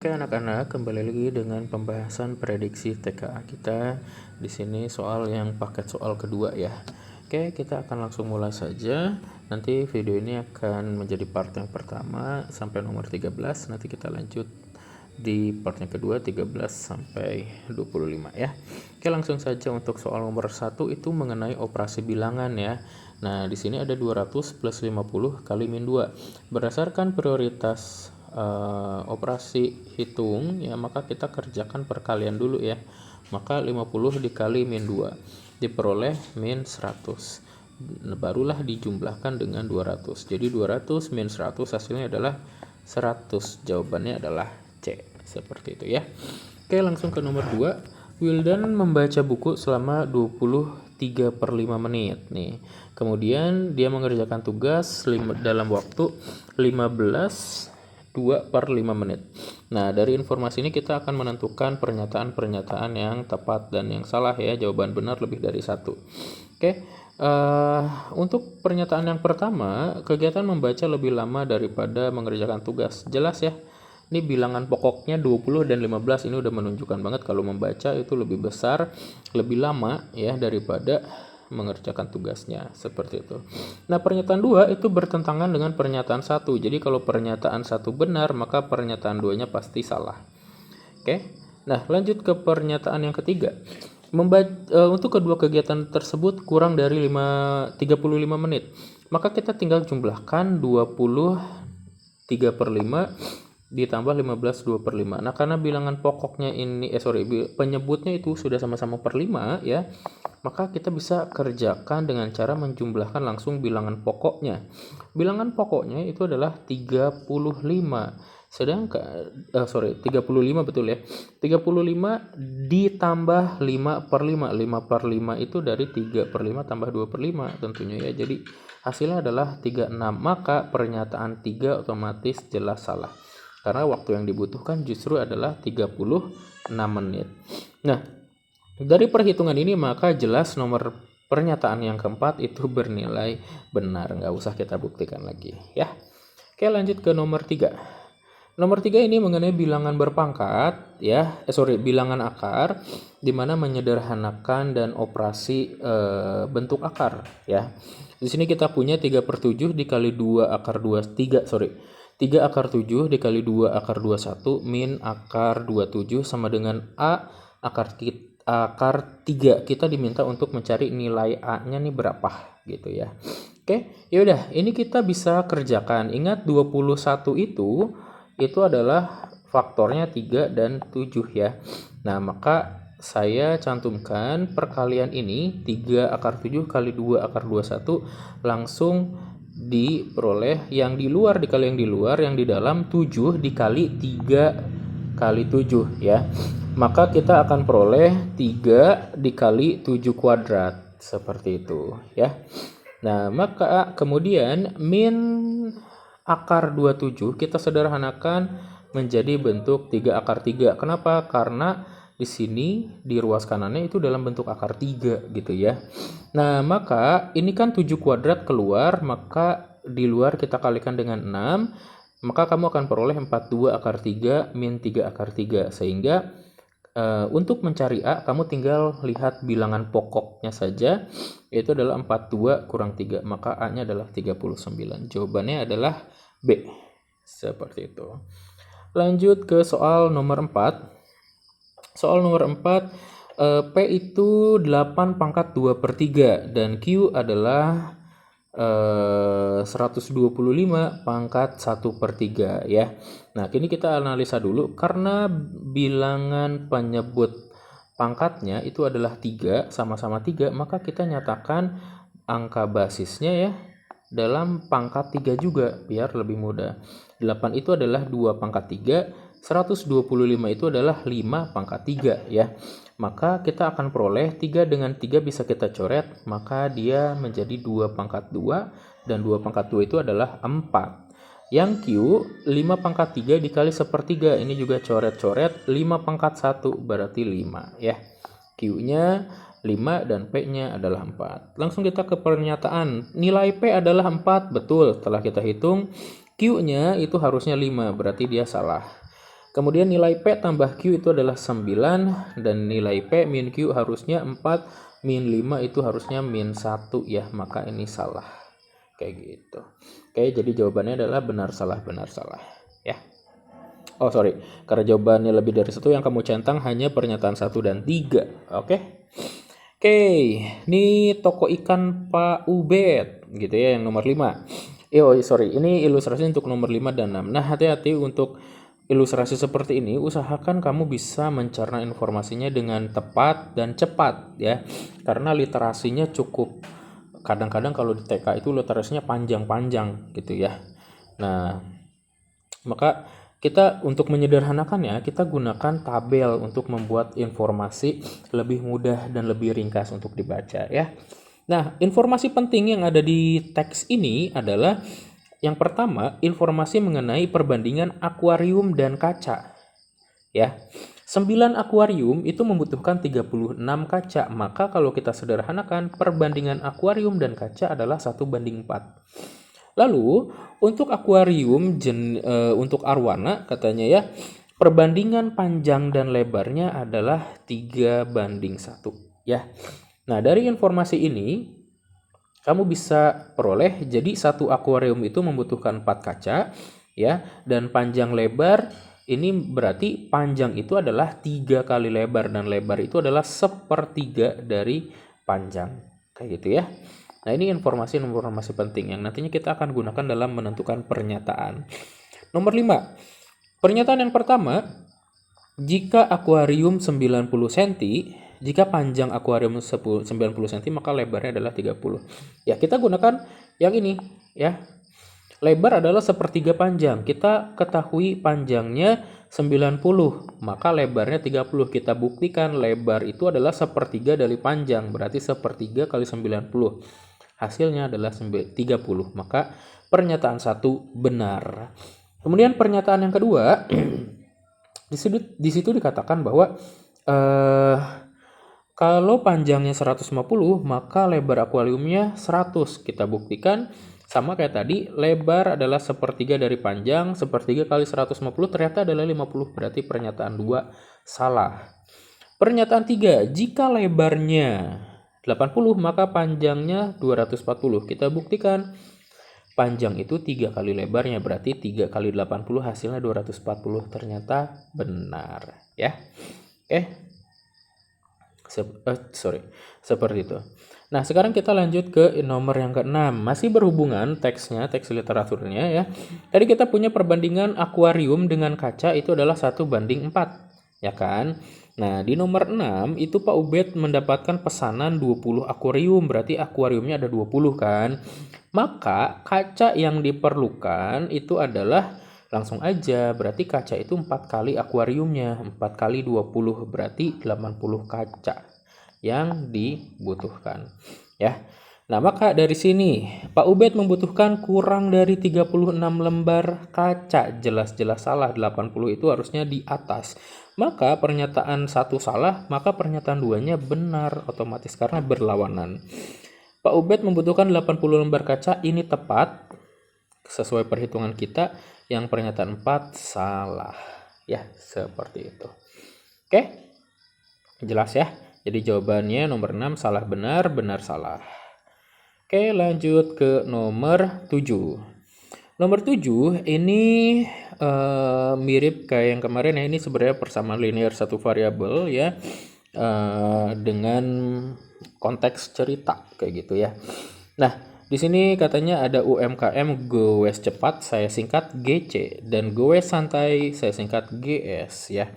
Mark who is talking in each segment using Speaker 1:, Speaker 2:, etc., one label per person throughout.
Speaker 1: Oke anak-anak, kembali lagi dengan pembahasan prediksi TKA kita. Di sini soal yang paket soal kedua ya. Oke, kita akan langsung mulai saja. Nanti video ini akan menjadi part yang pertama sampai nomor 13. Nanti kita lanjut di part yang kedua 13 sampai 25 ya. Oke, langsung saja untuk soal nomor 1 itu mengenai operasi bilangan ya. Nah, di sini ada 200 plus 50 kali min 2. Berdasarkan prioritas operasi hitung ya, maka kita kerjakan perkalian dulu ya. Maka 50 dikali min 2 diperoleh min 100, barulah dijumlahkan dengan 200. Jadi 200 min 100 hasilnya adalah 100. Jawabannya adalah C, seperti itu ya. Oke, langsung ke nomor 2. Wildan membaca buku selama 23/5 menit nih. Kemudian dia mengerjakan tugas dalam waktu 2/5 menit. Nah, dari informasi ini kita akan menentukan pernyataan-pernyataan yang tepat dan yang salah ya. Jawaban benar lebih dari 1. Oke, untuk pernyataan yang pertama, kegiatan membaca lebih lama daripada mengerjakan tugas. Jelas ya. Ini bilangan pokoknya 20 dan 15, ini udah menunjukkan banget kalau membaca itu lebih besar, lebih lama ya daripada mengerjakan tugasnya, seperti itu. Nah, pernyataan 2 itu bertentangan dengan pernyataan 1. Jadi kalau pernyataan 1 benar, maka pernyataan 2-nya pasti salah. Oke. Nah, lanjut ke pernyataan yang ketiga. Untuk kedua kegiatan tersebut kurang dari 35 menit. Maka kita tinggal jumlahkan 23/5 ditambah 15 2/5. Nah, karena bilangan pokoknya ini penyebutnya itu sudah sama-sama per 5 ya, maka kita bisa kerjakan dengan cara menjumlahkan langsung bilangan pokoknya. Bilangan pokoknya itu adalah 35. Sedangkan 35 betul ya. 35 ditambah 5/5. 5/5 itu dari 3/5 tambah 2/5 tentunya ya. Jadi hasilnya adalah 36. Maka pernyataan 3 otomatis jelas salah. Karena waktu yang dibutuhkan justru adalah 36 menit. Nah, dari perhitungan ini maka jelas nomor pernyataan yang keempat itu bernilai benar. Nggak usah kita buktikan lagi ya. Oke, lanjut ke nomor 3. Nomor 3 ini mengenai bilangan berpangkat ya, bilangan akar, di mana menyederhanakan dan operasi bentuk akar ya. Di sini kita punya 3/7 dikali 2 akar 3 akar 7 dikali 2 akar 21 min akar 27 sama dengan A akar 3. Kita diminta untuk mencari nilai A-nya nih berapa gitu ya. Oke, yaudah ini kita bisa kerjakan. Ingat 21 itu adalah faktornya 3 dan 7 ya. Nah, maka saya cantumkan perkalian ini 3 akar 7 kali 2 akar 21 langsung diperoleh yang di luar dikali yang di luar, yang di dalam 7 dikali 3 kali 7 ya. Maka kita akan peroleh 3 dikali 7 kuadrat seperti itu ya. Nah, maka kemudian min akar 27 kita sederhanakan menjadi bentuk 3 akar 3. Kenapa? Karena di sini di ruas kanannya itu dalam bentuk akar 3 gitu ya. Nah, maka ini kan 7 kuadrat keluar, maka di luar kita kalikan dengan 6, maka kamu akan peroleh 42 akar 3 min 3 akar 3. Sehingga untuk mencari A, kamu tinggal lihat bilangan pokoknya saja, yaitu adalah 42 kurang 3, maka A-nya adalah 39. Jawabannya adalah B. Seperti itu. Lanjut ke soal nomor 4. Soal nomor 4, P itu 8 pangkat 2/3 dan Q adalah 125 pangkat 1/3 ya. Nah, kini kita analisa dulu. Karena bilangan penyebut pangkatnya itu adalah 3, sama-sama 3, maka kita nyatakan angka basisnya ya dalam pangkat 3 juga biar lebih mudah. 8 itu adalah 2 pangkat 3, 125 itu adalah 5 pangkat 3 ya. Maka kita akan peroleh 3 dengan 3 bisa kita coret, maka dia menjadi 2 pangkat 2 dan 2 pangkat 2 itu adalah 4. Yang Q 5 pangkat 3 dikali 1/3, ini juga coret-coret, 5 pangkat 1 berarti 5 ya. Q-nya 5 dan P-nya adalah 4. Langsung kita ke pernyataan. Nilai P adalah 4, betul. Setelah kita hitung Q-nya itu harusnya 5, berarti dia salah. Kemudian nilai P tambah Q itu adalah 9, dan nilai P min Q harusnya 4, min 5 itu harusnya min 1 ya, maka ini salah. Kayak gitu. Oke, jadi jawabannya adalah benar salah ya. Oh sorry, karena jawabannya lebih dari satu, yang kamu centang hanya pernyataan 1 dan 3. Oke. Oke, ini toko ikan Pak Ubed gitu ya, yang nomor 5. Sorry, ini ilustrasi untuk nomor 5 dan 6. Nah, hati-hati untuk ilustrasi seperti ini, usahakan kamu bisa mencerna informasinya dengan tepat dan cepat ya. Karena literasinya cukup, kadang-kadang kalau di TK itu literasinya panjang-panjang gitu ya. Nah, maka kita untuk menyederhanakannya, kita gunakan tabel untuk membuat informasi lebih mudah dan lebih ringkas untuk dibaca ya. Nah, informasi penting yang ada di teks ini adalah yang pertama, informasi mengenai perbandingan akuarium dan kaca. Ya. 9 akuarium itu membutuhkan 36 kaca, maka kalau kita sederhanakan, perbandingan akuarium dan kaca adalah 1:4. Lalu untuk akuarium untuk arwana katanya ya, perbandingan panjang dan lebarnya adalah 3:1 ya. Nah, dari informasi ini kamu bisa peroleh, jadi satu akuarium itu membutuhkan 4 kaca ya, dan panjang lebar ini berarti panjang itu adalah 3 kali lebar, dan lebar itu adalah 1/3 dari panjang. Kayak gitu ya. Nah, ini informasi penting yang nantinya kita akan gunakan dalam menentukan pernyataan. Nomor 5. Pernyataan yang pertama, jika akuarium 90 cm, jika panjang akuarium 90 cm, maka lebarnya adalah 30. Ya, kita gunakan yang ini ya. Lebar adalah 1/3 panjang. Kita ketahui panjangnya 90, maka lebarnya 30. Kita buktikan lebar itu adalah 1/3 dari panjang, berarti 1/3 kali 90. Hasilnya adalah 30, maka pernyataan 1 benar. Kemudian pernyataan yang kedua, di situ dikatakan bahwa kalau panjangnya 150, maka lebar akuariumnya 100. Kita buktikan sama kayak tadi, lebar adalah 1/3 dari panjang, 1/3 kali 150 ternyata adalah 50, berarti pernyataan 2 salah. Pernyataan 3, jika lebarnya 80, maka panjangnya 240. Kita buktikan panjang itu 3 kali lebarnya, berarti 3 kali 80 hasilnya 240. Ternyata benar ya. Seperti itu. Nah, sekarang kita lanjut ke nomor yang ke-6. Masih berhubungan teksnya, teks literaturnya ya. Tadi kita punya perbandingan akuarium dengan kaca itu adalah 1:4, ya kan? Nah, di nomor 6 itu Pak Ubed mendapatkan pesanan 20 akuarium, berarti akuariumnya ada 20 kan? Maka kaca yang diperlukan itu adalah langsung aja, berarti kaca itu 4 kali akuariumnya, 4 kali 20 berarti 80 kaca yang dibutuhkan ya. Nah, maka dari sini Pak Ubed membutuhkan kurang dari 36 lembar kaca. Jelas-jelas salah, 80 itu harusnya di atas. Maka pernyataan 1 salah, maka pernyataan 2-nya benar otomatis karena berlawanan. Pak Ubed membutuhkan 80 lembar kaca, ini tepat sesuai perhitungan kita. Yang pernyataan 4 salah. Ya, seperti itu. Oke? Jelas ya? Jadi jawabannya nomor 6 salah benar, benar salah. Oke, lanjut ke nomor 7. Nomor 7 ini mirip kayak yang kemarin ya, ini sebenarnya persamaan linear satu variabel ya, dengan konteks cerita kayak gitu ya. Nah, di sini katanya ada UMKM goes cepat, saya singkat GC, dan goes santai, saya singkat GS ya.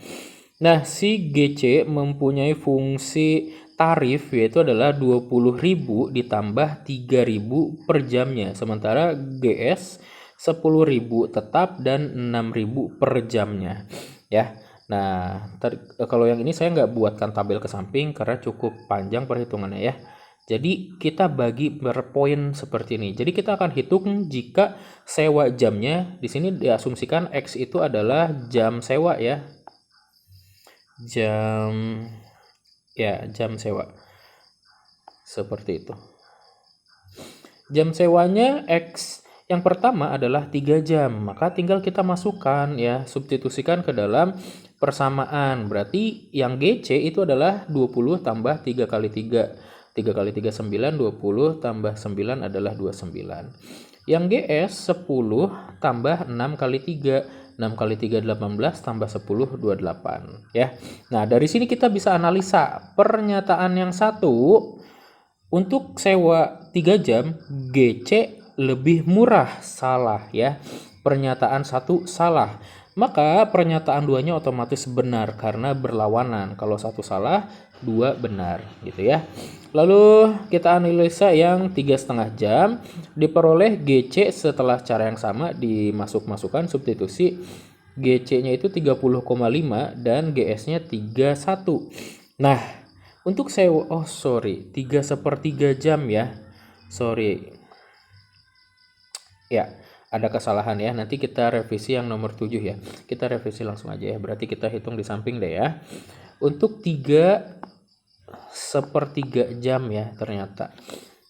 Speaker 1: Nah, si GC mempunyai fungsi tarif yaitu adalah 20.000 ditambah 3.000 per jamnya. Sementara GS 10.000 tetap dan 6.000 per jamnya. Ya. Nah, kalau yang ini saya nggak buatkan tabel ke samping karena cukup panjang perhitungannya ya. Jadi kita bagi per poin seperti ini. Jadi kita akan hitung jika sewa jamnya, di sini diasumsikan X itu adalah jam sewa ya. Jam sewa. Seperti itu. Jam sewanya X Yang pertama adalah 3 jam, maka tinggal kita masukkan ya, substitusikan ke dalam persamaan. Berarti yang GC itu adalah 20 tambah 3 kali 3. 3 kali 3 9, 20 tambah 9 adalah 29. Yang GS 10 tambah 6 kali 3. 6 kali 3 18 tambah 10 28 ya. Nah, dari sini kita bisa analisa pernyataan yang satu untuk sewa 3 jam GC lebih murah, salah ya. Pernyataan satu salah. Maka pernyataan duanya otomatis benar karena berlawanan. Kalau satu salah, dua benar gitu ya. Lalu kita analisa yang 3,5 jam diperoleh GC setelah cara yang sama dimasukkan substitusi. GC-nya itu 30,5 dan GS-nya 31. Nah, untuk sewa 3/3 jam ya. Sorry. Ya, ada kesalahan ya. Nanti kita revisi yang nomor 7 ya. Kita revisi langsung aja ya. Berarti kita hitung di samping deh ya. Untuk 3/3 jam ya ternyata.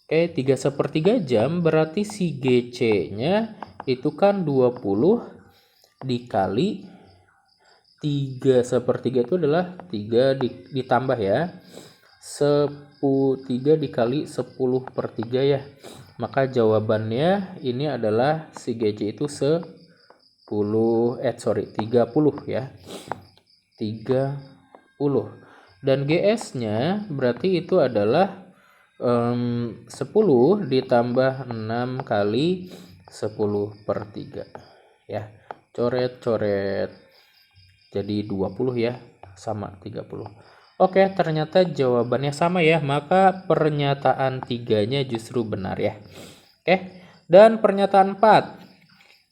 Speaker 1: Oke, 3/3 jam berarti si GC-nya itu kan 20 dikali 3/3 itu adalah 3 ditambah ya. 3 dikali 10/3 ya. Maka jawabannya ini adalah si GC itu 30 ya. 30. Dan GS-nya berarti itu adalah 10 ditambah 6 kali 10/3 ya. Coret-coret jadi 20 ya, sama 30. Oke, ternyata jawabannya sama ya, maka pernyataan 3-nya justru benar ya. Oke, dan pernyataan 4.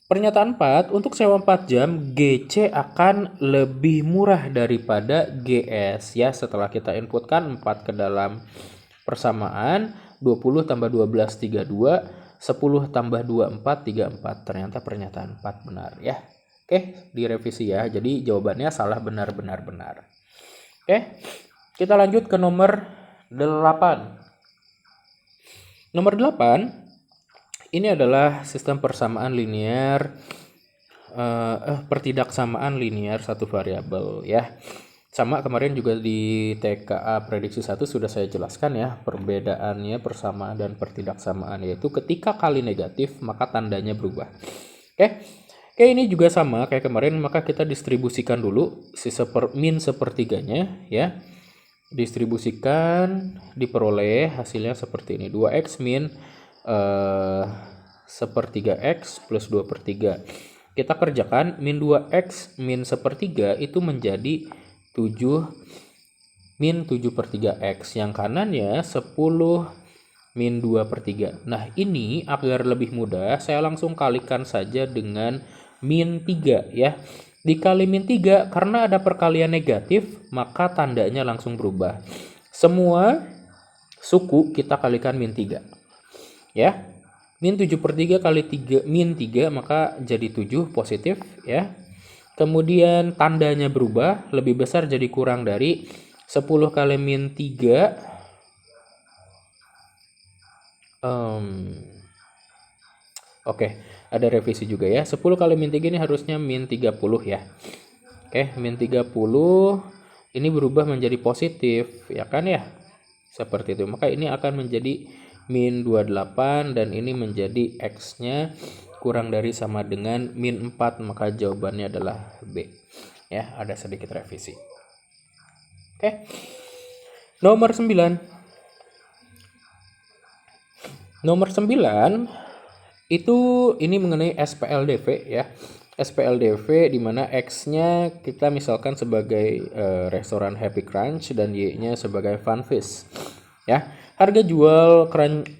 Speaker 1: Pernyataan 4, untuk sewa 4 jam GC akan lebih murah daripada GS ya. Setelah kita inputkan 4 ke dalam persamaan, 20 tambah 12 32, 10 tambah 24 34. Ternyata pernyataan 4 benar ya. Oke, direvisi ya. Jadi jawabannya salah benar. Oke, kita lanjut ke nomor 8. Nomor 8 ini adalah sistem persamaan linear, pertidaksamaan linear satu variabel ya. Sama kemarin juga di TKA prediksi 1 sudah saya jelaskan ya perbedaannya persamaan dan pertidaksamaan, yaitu ketika kali negatif maka tandanya berubah. Oke, ini juga sama kayak kemarin, maka kita distribusikan dulu min sepertiganya ya. Distribusikan, diperoleh hasilnya seperti ini. 2x min sepertiga x plus 2/3. Kita kerjakan min 2x min sepertiga itu menjadi 7 min 7/3x. Yang kanannya 10 min 2/3. Nah, ini agar lebih mudah saya langsung kalikan saja dengan min 3 ya. Dikali min 3 karena ada perkalian negatif maka tandanya langsung berubah. Semua suku kita kalikan min 3 ya. Min 7/3 kali 3 min 3 maka jadi 7 positif ya. Kemudian tandanya berubah, lebih besar jadi kurang dari 10 kali min 3. Oke, ada revisi juga ya. 10 kali min 3 ini harusnya min 30 ya. Oke, min 30 ini berubah menjadi positif ya kan ya. Seperti itu. Maka ini akan menjadi min 28 dan ini menjadi x-nya kurang dari sama dengan min 4, maka jawabannya adalah B. Ya, ada sedikit revisi. Oke. Nomor 9. Nomor 9 itu ini mengenai SPLDV ya. SPLDV di mana X-nya kita misalkan sebagai restoran Happy Crunch dan Y-nya sebagai Funfish. Ya. Harga jual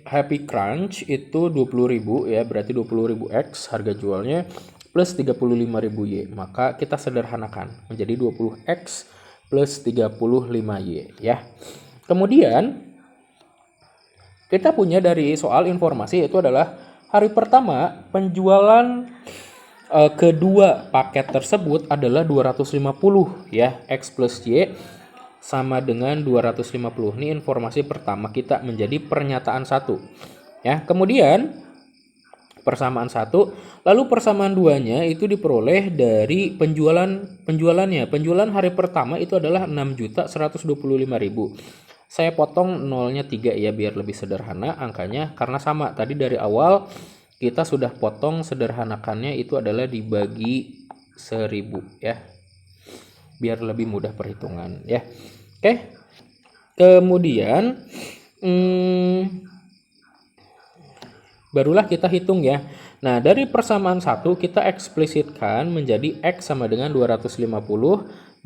Speaker 1: Happy Crunch itu 20.000 ya, berarti 20.000 X harga jualnya plus 35.000 Y. Maka kita sederhanakan menjadi 20X plus 35 Y ya. Kemudian kita punya dari soal informasi itu adalah hari pertama penjualan kedua paket tersebut adalah 250 ya, X plus Y sama dengan 250. Ini informasi pertama kita menjadi pernyataan 1 ya. Kemudian persamaan 1, lalu persamaan 2-nya itu diperoleh dari penjualannya. Penjualan hari pertama itu adalah 6.125.000. Saya potong nolnya 3 ya biar lebih sederhana angkanya, karena sama tadi dari awal kita sudah potong, sederhanakannya itu adalah dibagi 1000 ya. Biar lebih mudah perhitungan ya. Oke. Kemudian barulah kita hitung ya. Nah, dari persamaan 1 kita eksplisitkan menjadi X sama dengan 250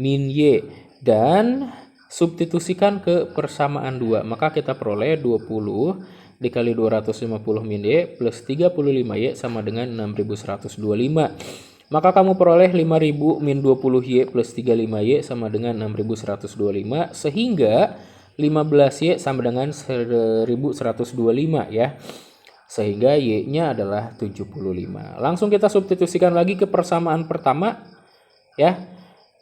Speaker 1: min Y dan substitusikan ke persamaan 2. Maka kita peroleh 20 dikali 250 min Y plus 35Y sama dengan 6125. Maka kamu peroleh 5000 min 20Y plus 35Y sama dengan 6125, sehingga 15Y sama dengan 1125 ya. Sehingga Y-nya adalah 75. Langsung kita substitusikan lagi ke persamaan pertama ya.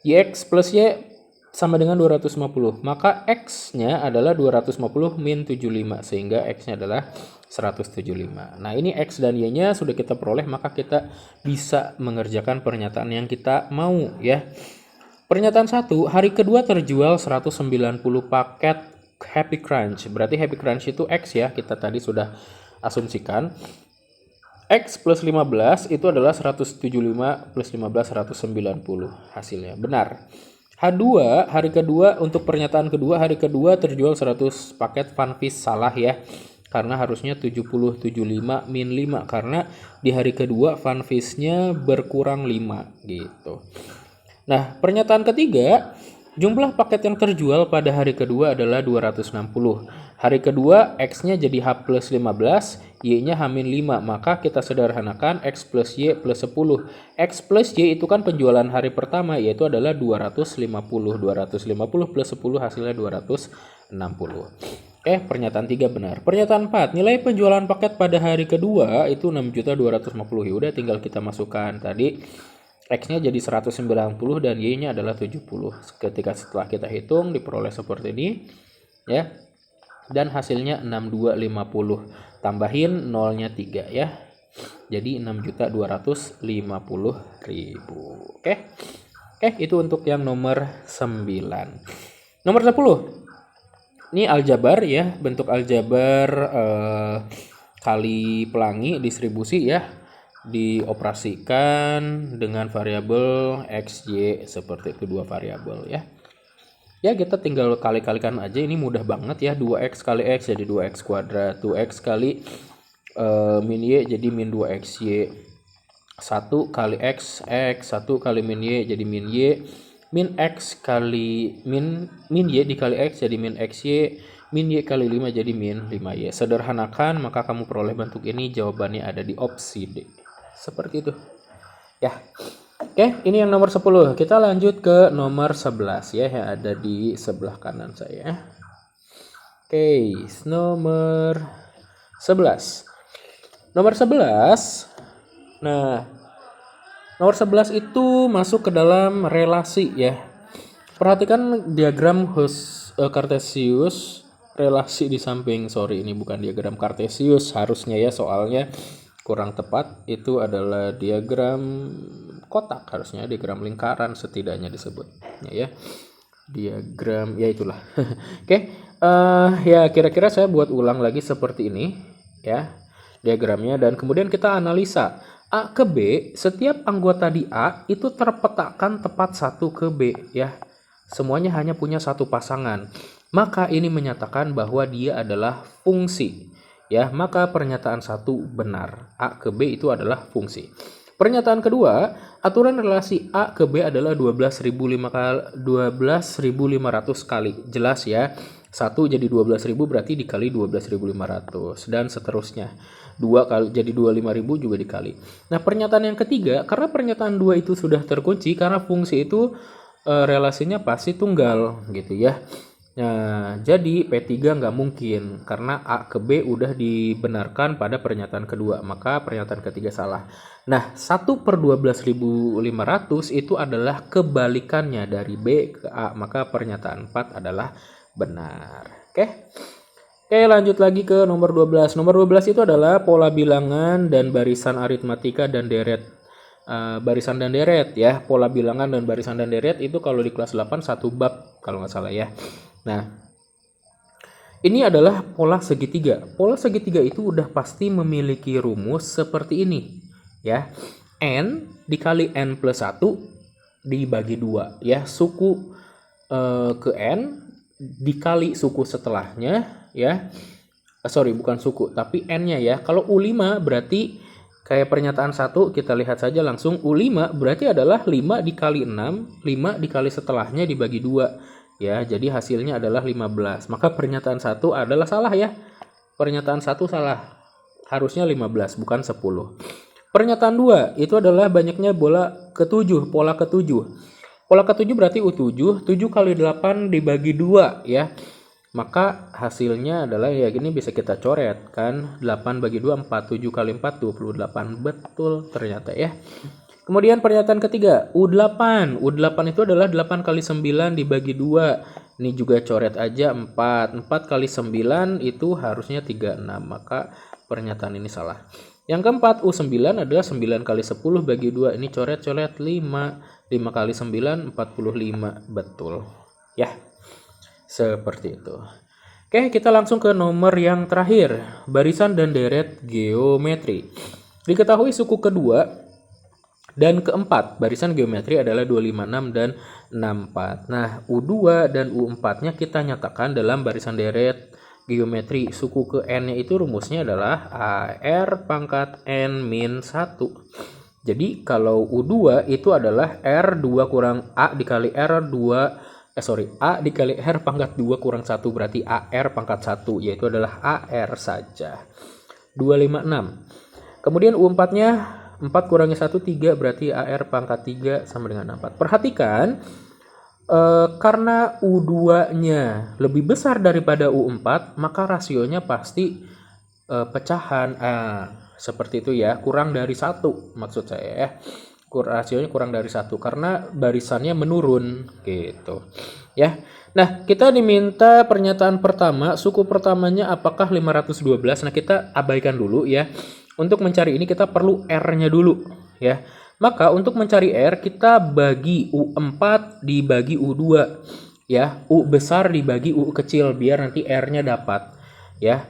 Speaker 1: YX plus Y sama dengan 250. Maka X-nya adalah 250 min 75 sehingga X-nya adalah 175. Nah, ini X dan Y-nya sudah kita peroleh, maka kita bisa mengerjakan pernyataan yang kita mau ya. Pernyataan 1, hari kedua terjual 190 paket Happy Crunch. Berarti Happy Crunch itu X ya, kita tadi sudah asumsikan. X plus 15 itu adalah 175 plus 15 190 hasilnya. Benar. H2 hari kedua, untuk pernyataan kedua hari kedua terjual 100 paket Funfish, salah ya. Karena harusnya 70 75 min 5 karena di hari kedua Funfish-nya berkurang 5 gitu. Nah, pernyataan ketiga, jumlah paket yang terjual pada hari kedua adalah 260. Hari kedua X-nya jadi H plus 15, Y-nya H-5. Maka kita sederhanakan X plus Y plus 10. X plus Y itu kan penjualan hari pertama, yaitu adalah 250. 250 plus 10 hasilnya 260. Oke, pernyataan 3 benar. Pernyataan 4, nilai penjualan paket pada hari kedua itu 6.250. Ya udah tinggal kita masukkan tadi. X-nya jadi 190 dan Y-nya adalah 70. Ketika setelah kita hitung diperoleh seperti ini ya. Dan hasilnya 6250. Tambahin nolnya 3 ya. Jadi 6.250.000. Oke. Oke, itu untuk yang nomor 9. Nomor 10. Ini aljabar ya, bentuk aljabar kali pelangi distribusi ya. Dioperasikan dengan variabel X, Y seperti itu, dua variabel ya. Ya, kita tinggal kali-kalikan aja, ini mudah banget ya. 2x kali x jadi 2x kuadrat, 2x kali min y jadi min 2xy, 1 kali x, 1 kali min y jadi min y, min x kali min y dikali x jadi min xy, min y kali 5 jadi min 5y. Sederhanakan, maka kamu peroleh bentuk ini. Jawabannya ada di opsi D. Seperti itu ya. Oke, ini yang nomor 10. Kita lanjut ke nomor 11 ya, yang ada di sebelah kanan saya. Oke, nomor 11. Nomor 11. Nah, nomor 11 itu masuk ke dalam relasi ya. Perhatikan diagram Cartesius, relasi di samping. Sorry, ini bukan diagram Cartesius harusnya ya, soalnya kurang tepat. Itu adalah diagram kotak, harusnya diagram lingkaran setidaknya disebutnya ya. Diagram ya itulah. Oke, ya kira-kira saya buat ulang lagi seperti ini ya diagramnya, dan kemudian kita analisa A ke B. Setiap anggota di A itu terpetakan tepat satu ke B ya. Semuanya hanya punya satu pasangan. Maka ini menyatakan bahwa dia adalah fungsi ya. Maka pernyataan 1 benar. A ke B itu adalah fungsi. Pernyataan kedua, aturan relasi A ke B adalah 12.500 kali. Jelas ya. 1 jadi 12.000 berarti dikali 12.500 dan seterusnya. 2 kali jadi 25.000 juga dikali. Nah, pernyataan yang ketiga, karena pernyataan 2 itu sudah terkunci karena fungsi itu relasinya pasti tunggal gitu ya. Nah, jadi P3 nggak mungkin karena A ke B udah dibenarkan pada pernyataan kedua, maka pernyataan ketiga salah. Nah, 1 per 12.500 itu adalah kebalikannya dari B ke A, maka pernyataan 4 adalah benar. Oke. Oke, lanjut lagi ke nomor 12. Nomor 12 itu adalah pola bilangan dan barisan aritmatika dan deret. Barisan dan deret ya. Pola bilangan dan barisan dan deret itu kalau di kelas 8 satu bab kalau nggak salah ya. Nah, ini adalah pola segitiga. Pola segitiga itu udah pasti memiliki rumus seperti ini ya. N dikali N plus 1 dibagi 2 ya. Suku ke N dikali suku setelahnya ya. Sorry, bukan suku, tapi N-nya ya. Kalau U5 berarti kayak pernyataan 1 kita lihat saja langsung. U5 berarti adalah 5 dikali 6, 5 dikali setelahnya dibagi 2. Ya, jadi hasilnya adalah 15. Maka pernyataan 1 adalah salah ya. Pernyataan 1 salah. Harusnya 15 bukan 10. Pernyataan 2 itu adalah banyaknya bola ke-7, pola ke-7. Pola ke-7 berarti U7, 7 kali 8 dibagi 2 ya. Maka hasilnya adalah ya gini bisa kita coret kan. 8 bagi 2 4, 7 kali 4 28. Betul ternyata ya. Kemudian pernyataan ketiga, U8. U8 itu adalah 8 kali 9 dibagi 2. Ini juga coret aja 4. 4 kali 9 itu harusnya 36. Maka pernyataan ini salah. Yang keempat, U9 adalah 9 kali 10 bagi 2. Ini coret-coret 5. 5 kali 9, 45. Betul. Ya, seperti itu. Oke, kita langsung ke nomor yang terakhir. Barisan dan deret geometri. Diketahui suku kedua dan keempat barisan geometri adalah 256 dan 64. Nah, U2 dan U4-nya kita nyatakan dalam barisan deret geometri. Suku ke N-nya itu rumusnya adalah AR pangkat N min 1. Jadi kalau U2 itu adalah R2 kurang A dikali R2 A dikali R pangkat 2 kurang 1 berarti AR pangkat 1, yaitu adalah AR saja. 256. Kemudian U4-nya 4 kurangi 1, 3 berarti AR pangkat 3 sama dengan 4. Perhatikan, karena U2-nya lebih besar daripada U4, maka rasionya pasti pecahan. Seperti itu ya, kurang dari 1 maksud saya ya. Rasionya kurang dari 1 karena barisannya menurun gitu ya. Nah, kita diminta pernyataan pertama, suku pertamanya apakah 512. Nah, kita abaikan dulu ya. Untuk mencari ini kita perlu R-nya dulu ya. Maka untuk mencari R kita bagi U4 dibagi U2 ya. U besar dibagi U kecil biar nanti R-nya dapat ya.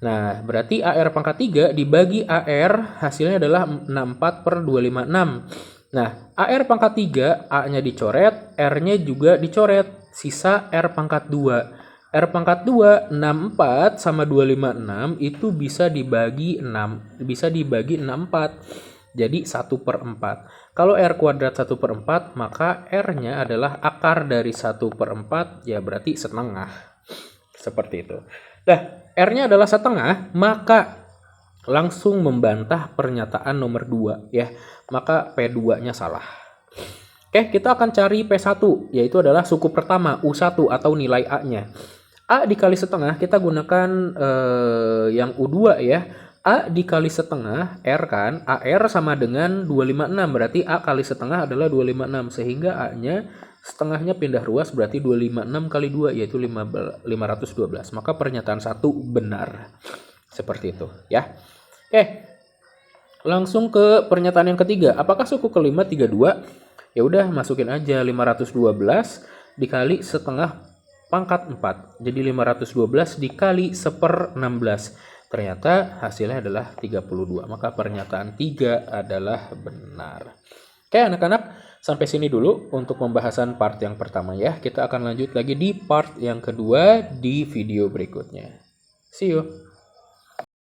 Speaker 1: Nah, berarti AR pangkat 3 dibagi AR hasilnya adalah 64 per 256. Nah, AR pangkat 3 A-nya dicoret, R-nya juga dicoret. Sisa R pangkat 2. R pangkat 2, 64 sama 256 itu bisa dibagi 6. Bisa dibagi 64. Jadi 1 per 4. Kalau R kuadrat 1 per 4, maka R-nya adalah akar dari 1 per 4, ya berarti setengah. Seperti itu. Nah, R-nya adalah setengah, maka langsung membantah pernyataan nomor 2 ya. Maka P2-nya salah. Oke, kita akan cari P1, yaitu adalah suku pertama U1 atau nilai A-nya. A dikali setengah kita gunakan yang U2 ya. A dikali setengah R kan, AR sama dengan 256 berarti A kali setengah adalah 256 sehingga A-nya setengahnya pindah ruas berarti 256 kali 2 yaitu 512. Maka pernyataan 1 benar. Seperti itu ya. Oke. Langsung ke pernyataan yang ketiga. Apakah suku kelima 32? Ya udah masukin aja 512 dikali setengah pangkat 4. Jadi 512 dikali 1/16. Ternyata hasilnya adalah 32. Maka pernyataan 3 adalah benar. Oke anak-anak, sampai sini dulu untuk pembahasan part yang pertama ya. Kita akan lanjut lagi di part yang kedua di video berikutnya. See you.